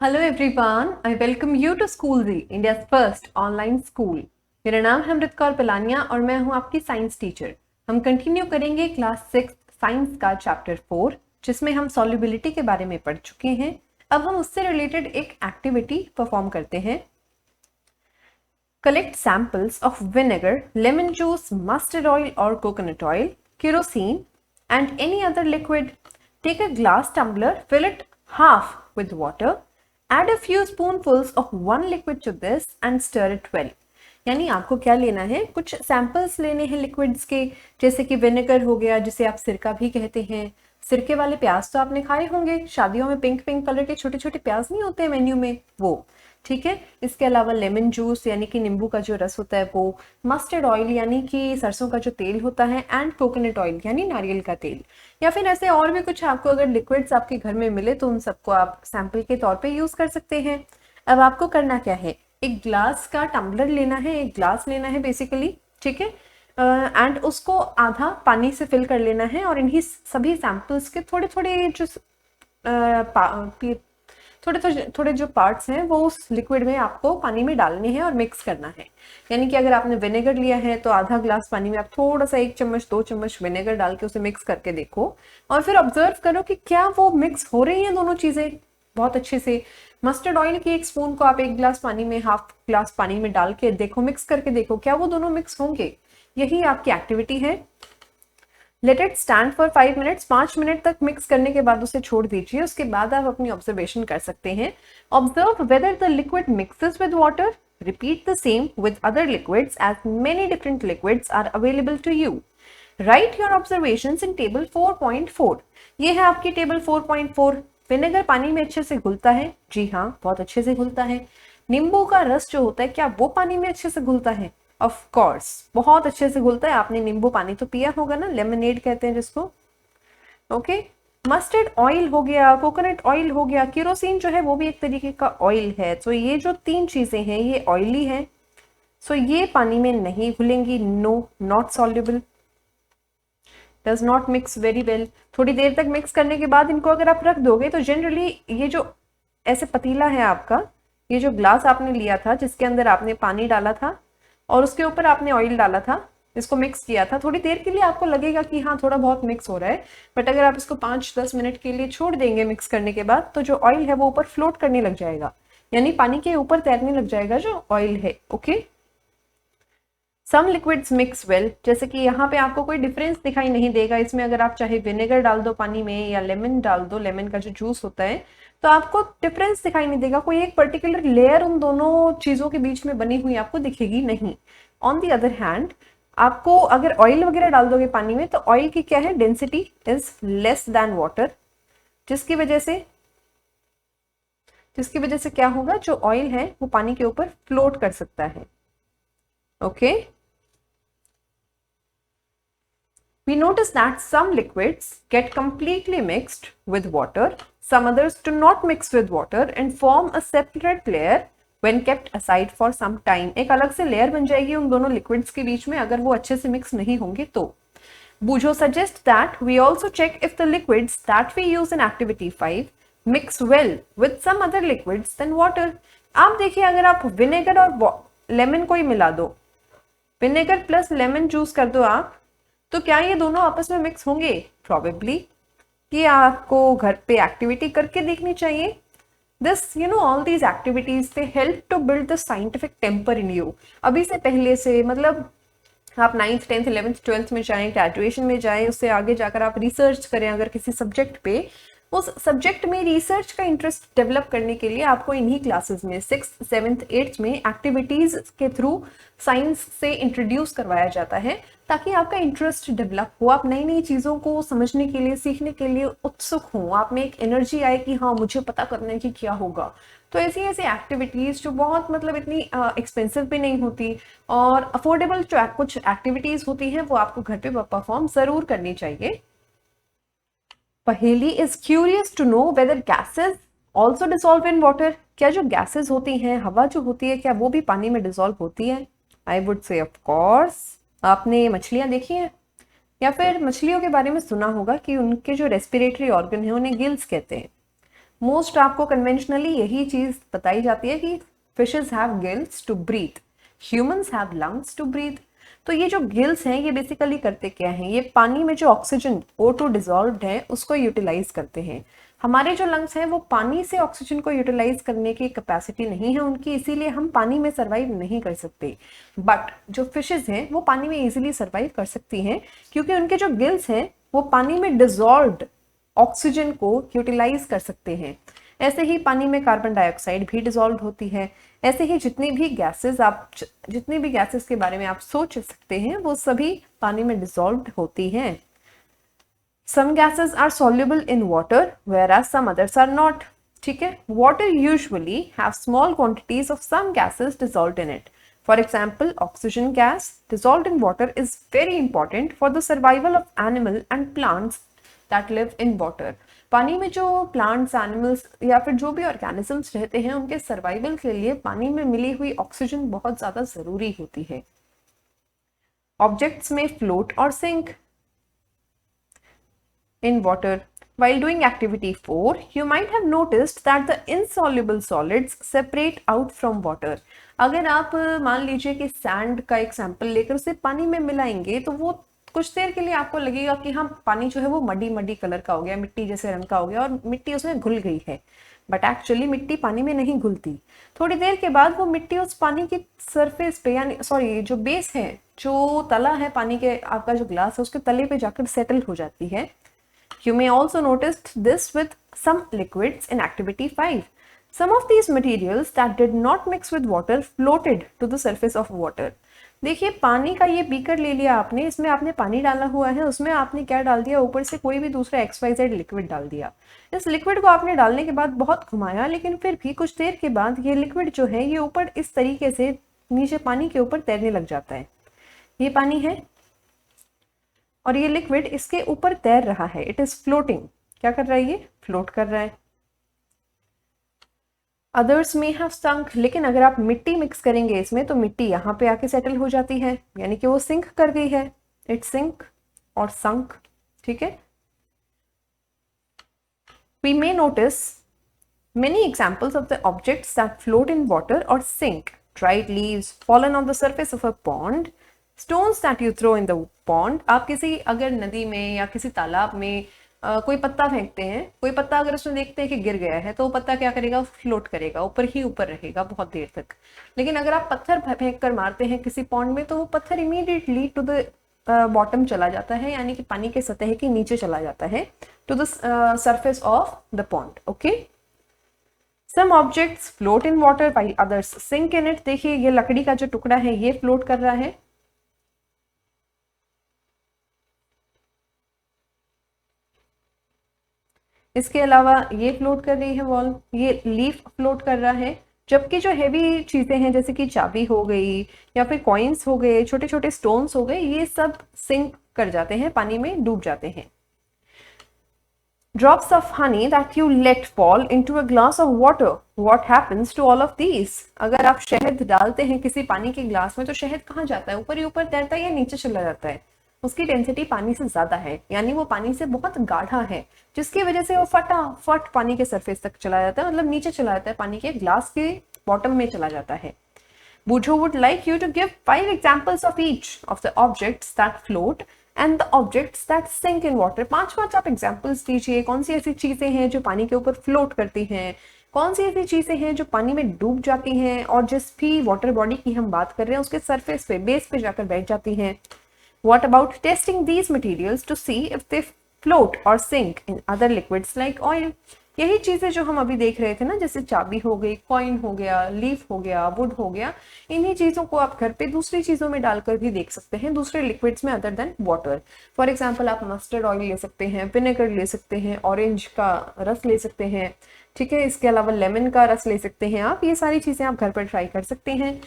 Hello everyone, I welcome you to school G, India first online school. मेरा नाम है अमृत कौर पिलानिया और मैं हूं आपकी साइंस टीचर। हम कंटिन्यू करेंगे क्लास 6 साइंस का चैप्टर 4, जिसमें हम सॉल्युबिलिटी के बारे में पढ़ चुके हैं। अब हम उससे रिलेटेड एक एक्टिविटी परफॉर्म करते हैं। Collect samples of vinegar, lemon juice, mustard oil और coconut oil, kerosene and any other liquid. Take a glass tumbler, fill it half with water. Add a few spoonfuls of one liquid to this and stir it well. यानी आपको क्या लेना है, कुछ samples लेने हैं liquids के, जैसे कि विनेगर हो गया, जिसे आप सिरका भी कहते हैं। सिरके वाले प्याज तो आपने खाए होंगे, शादियों में पिंक पिंक कलर के छोटे छोटे प्याज नहीं होते हैं मेन्यू में, वो ठीक है। इसके अलावा लेमन जूस यानी कि नींबू का जो रस होता है वो, मस्टर्ड ऑयल यानी कि सरसों का जो तेल होता है, एंड कोकोनट ऑयल यानी नारियल का तेल। या फिर ऐसे और भी कुछ आपको अगर लिक्विड्स आपके घर में मिले तो उन सबको आप सैंपल के तौर पे यूज कर सकते हैं। अब आपको करना क्या है, एक ग्लास का टम्बलर लेना है, एक ग्लास लेना है बेसिकली, ठीक है। एंड उसको आधा पानी से फिल कर लेना है और इन्हीं सभी सैंपल्स के थोड़े थोड़े जो थोड़े जो पार्ट्स हैं वो उस लिक्विड में आपको पानी में डालने हैं और मिक्स करना है। यानी कि अगर आपने विनेगर लिया है तो आधा ग्लास पानी में आप थोड़ा सा 1 चम्मच 2 चम्मच विनेगर डाल के उसे मिक्स करके देखो और फिर ऑब्जर्व करो कि क्या वो मिक्स हो रही हैं दोनों चीजें बहुत अच्छे से। मस्टर्ड ऑयल की 1 स्पून को आप 1 ग्लास पानी में, हाफ ग्लास पानी में डाल के देखो, मिक्स करके देखो क्या वो दोनों मिक्स होंगे। यही आपकी एक्टिविटी है। Let it stand for 5 minutes. 5 minute तक मिक्स करने के बाद उसे छोड़ दीजिए। उसके बाद आप अपनी ऑब्जर्वेशन कर सकते हैं। Observe whether the liquid mixes with water. Repeat the same with other liquids as many different liquids are available to you. Write your observations in table 4.4। ये है आपकी टेबल 4.4। विनेगर पानी में अच्छे से घुलता है? जी हाँ, बहुत अच्छे से घुलता है। नींबू का रस जो होता है, क्या वो पानी में अच्छे से घुलता है? ऑफ कोर्स, बहुत अच्छे से घुलता है। आपने नींबू पानी तो पिया होगा ना, लेमनेड कहते हैं जिसको। ओके, मस्टर्ड ऑयल हो गया, कोकोनट ऑयल हो गया, केरोसिन जो है वो भी एक तरीके का ऑयल है। तो ये जो 3 चीजें हैं ये ऑयली हैं, सो ये पानी में नहीं घुलेंगी। No, not soluble, does not mix very well. थोड़ी देर तक मिक्स करने के बाद इनको अगर आप रख दोगे तो जनरली ये जो ऐसे पतीला है आपका, ये जो ग्लास आपने लिया था जिसके अंदर आपने पानी डाला था और उसके ऊपर आपने ऑयल डाला था, इसको मिक्स किया था, थोड़ी देर के लिए आपको लगेगा कि हाँ थोड़ा बहुत मिक्स हो रहा है, बट अगर आप इसको 5-10 मिनट के लिए छोड़ देंगे मिक्स करने के बाद तो जो ऑयल है वो ऊपर फ्लोट करने लग जाएगा, यानी पानी के ऊपर तैरने लग जाएगा जो ऑयल है। Okay, some liquids mix well, जैसे कि यहाँ पे आपको कोई डिफरेंस दिखाई नहीं देगा इसमें। अगर आप चाहे विनेगर डाल दो पानी में या लेमन डाल दो, लेमन का जो जूस होता है, तो आपको डिफरेंस दिखाई नहीं देगा। कोई एक पर्टिकुलर लेयर उन दोनों चीजों के बीच में बनी हुई आपको दिखेगी नहीं। ऑन द अदर हैंड, आपको अगर ऑयल वगैरह डाल दोगे पानी में तो ऑयल की क्या है, density is less than water, जिसकी वजह से क्या होगा, जो ऑयल है वो पानी के ऊपर फ्लोट कर सकता है। Okay, we notice that some liquids get completely mixed with water, some others do not mix with water and form a separate layer when kept aside for some time. एक अलग से लेयर बन जाएगी उन दोनों लिक्विड्स के बीच में अगर वो अच्छे से मिक्स नहीं होंगे तो। बूझो suggest that we also check if the liquids that we use in activity 5 mix well with some other liquids than water. आप देखिए, अगर आप विनेगर और लेमन को ही मिला दो, विनेगर प्लस लेमन जूस कर दो आप, तो क्या ये दोनों आपस में मिक्स होंगे? प्रोबेबली। ये आपको घर पे एक्टिविटी करके देखनी चाहिए। This all these activities they help to build the scientific temper in you. अभी से पहले से, मतलब आप 9th 10th 11th 12th में जाएं, ग्रेजुएशन में जाएं, उससे आगे जाकर आप रिसर्च करें अगर किसी सब्जेक्ट पे, उस सब्जेक्ट में रिसर्च का इंटरेस्ट डेवलप करने के लिए आपको इन्हीं क्लासेस में 6th 7th 8th में एक्टिविटीज के थ्रू साइंस से इंट्रोड्यूस करवाया जाता है, ताकि आपका इंटरेस्ट डेवलप हो, आप नई नई चीज़ों को समझने के लिए, सीखने के लिए उत्सुक हो, आप में एक एनर्जी आए कि हाँ मुझे पता करना है कि क्या होगा। तो ऐसी ऐसी एक्टिविटीज़ जो बहुत मतलब इतनी एक्सपेंसिव भी नहीं होती और अफोर्डेबल जो कुछ एक्टिविटीज़ होती हैं वो आपको घर पे परफॉर्म ज़रूर करनी चाहिए। Paheli is curious to know whether gases also dissolve in water. क्या जो गैसेस होती हैं, हवा जो होती है, क्या वो भी पानी में डिसॉल्व होती है? I would say of course. आपने मछलियां देखी हैं या फिर मछलियों के बारे में सुना होगा कि उनके जो रेस्पिरेटरी ऑर्गन है उन्हें गिल्स कहते हैं। मोस्ट आपको कन्वेंशनली यही चीज बताई जाती है कि fishes have gills to breathe, humans have lungs to breathe. तो ये जो गिल्स हैं ये बेसिकली करते क्या हैं, ये पानी में जो ऑक्सीजन O2 डिजॉल्व्ड है उसको यूटिलाइज करते हैं। हमारे जो लंग्स हैं वो पानी से ऑक्सीजन को यूटिलाइज करने की कैपेसिटी नहीं है उनकी, इसीलिए हम पानी में सर्वाइव नहीं कर सकते। बट जो फिशेज हैं वो पानी में इजीली सर्वाइव कर सकती हैं क्योंकि उनके जो गिल्स हैं वो पानी में डिजॉल्व्ड ऑक्सीजन को यूटिलाइज कर सकते हैं। ऐसे ही पानी में कार्बन डाइऑक्साइड भी डिजॉल्व होती है। ऐसे ही जितनी भी गैसेस के बारे में आप सोच सकते हैं वो सभी पानी में डिजॉल्व होती हैं। Some gases are soluble in water whereas some others are not. ठीक है, water usually have small quantities of some gases dissolved in it. For example, oxygen gas dissolved in water is very important for the survival of animal and plants that live in water. पानी में जो plants, animals या फिर जो भी organisms रहते हैं उनके सर्वाइवल के लिए पानी में मिली हुई ऑक्सीजन बहुत ज्यादा जरूरी होती है। ऑब्जेक्ट्स में फ्लोट और sink in water. While doing activity 4, you might have noticed that the insoluble solids separate out from water. अगर आप मान लीजिए कि सैंड का एक सैंपल लेकर उसे पानी में मिलाएंगे तो वो कुछ देर के लिए आपको लगेगा कि हाँ पानी जो है वो मडी मडी कलर का हो गया, मिट्टी जैसे रंग का हो गया और मिट्टी उसमें घुल गई है। बट एक्चुअली मिट्टी पानी में नहीं घुलती। थोड़ी देर के बाद वो मिट्टी उस पानी की सरफेस पे यानी जो बेस है, जो तला है पानी के, आपका जो ग्लास है उसके तले पे जाकर सेटल हो जाती है। You may also notice this with some liquids in activity 5. Some of these materials that did not mix with water floated to the surface of water. देखिए पानी का ये बीकर ले लिया आपने, इसमें आपने पानी डाला हुआ है, उसमें आपने क्या डाल दिया, ऊपर से कोई भी दूसरा XYZ लिक्विड डाल दिया। इस लिक्विड को आपने डालने के बाद बहुत घुमाया, लेकिन फिर भी कुछ देर के बाद ये लिक्विड जो है ये ऊपर इस तरीके से नीचे पानी के ऊपर तैरने लग जाता है। ये पानी है और ये लिक्विड इसके ऊपर तैर रहा है। It is floating. क्या कर रहा है, ये फ्लोट कर रहा है। अदर्स में हैव संक, लेकिन अगर आप मिट्टी मिक्स करेंगे इसमें तो मिट्टी यहाँ पे आके सेटल हो जाती है, यानी कि वो सिंक कर गई है। इट सिंक और संक। ठीक है, we may notice many examples of the objects that float in water और sink. Dried leaves fallen on the surface of a pond, stones that you throw in the pond. आप किसी अगर नदी में या किसी तालाब में कोई पत्ता फेंकते हैं, कोई पत्ता अगर उसमें देखते हैं कि गिर गया है तो वो पत्ता क्या करेगा, फ्लोट करेगा, ऊपर ही ऊपर रहेगा बहुत देर तक। लेकिन अगर आप पत्थर फेंक कर मारते हैं किसी पॉन्ड में तो वो पत्थर इमीडिएटली टू द बॉटम चला जाता है, यानी कि पानी के सतह के नीचे चला जाता है, to the surface of the pond. Okay, some objects float in water while others sink in it. देखिए ये लकड़ी का जो टुकड़ा है ये फ्लोट कर रहा है, इसके अलावा ये फ्लोट कर रही है वॉल, ये लीफ फ्लोट कर रहा है। जबकि जो हेवी चीजें हैं जैसे कि चाबी हो गई या फिर कॉइन्स हो गए, छोटे छोटे स्टोन्स हो गए, ये सब सिंक कर जाते हैं, पानी में डूब जाते हैं। Drops of honey that you let fall into a glass of water. What happens to all of these? अगर आप शहद डालते हैं किसी पानी के ग्लास में तो शहद कहाँ जाता है, ऊपर ही ऊपर तैरता है या नीचे चला जाता है। उसकी डेंसिटी पानी से ज्यादा है, यानी वो पानी से बहुत गाढ़ा है, जिसकी वजह से वो फटाफट पानी के सरफेस तक चला जाता है, मतलब नीचे चला जाता है, पानी के ग्लास के बॉटम में चला जाता है। Bujo would like you to give 5 examples of each of the objects that float and the objects that sink in water. 5 आप एग्जाम्पल्स दीजिए, कौन सी ऐसी चीजें हैं जो पानी के ऊपर फ्लोट करती हैं, कौन सी ऐसी चीजें हैं जो पानी में डूब जाती हैं और जिस भी वाटर बॉडी की हम बात कर रहे हैं उसके सरफेस पे, बेस पे जाकर बैठ जाती हैं। What about testing these materials to see if they float or sink in other liquids like oil? यही चीजें जो हम अभी देख रहे थे ना, जैसे चाबी हो गई, कॉइन हो गया, लीफ हो गया, वुड हो गया, इन्हीं चीजों को आप घर पे दूसरी चीजों में डालकर भी देख सकते हैं, दूसरे लिक्विड्स में other than water. For example आप मस्टर्ड ऑयल ले सकते हैं, विनेगर ले सकते हैं, ऑरेंज का रस ले सकते हैं, ठीक है, इसके अलावा लेमन का रस ले सकते हैं आप। ये सारी चीजें आप घर पर ट्राई कर सकते हैं।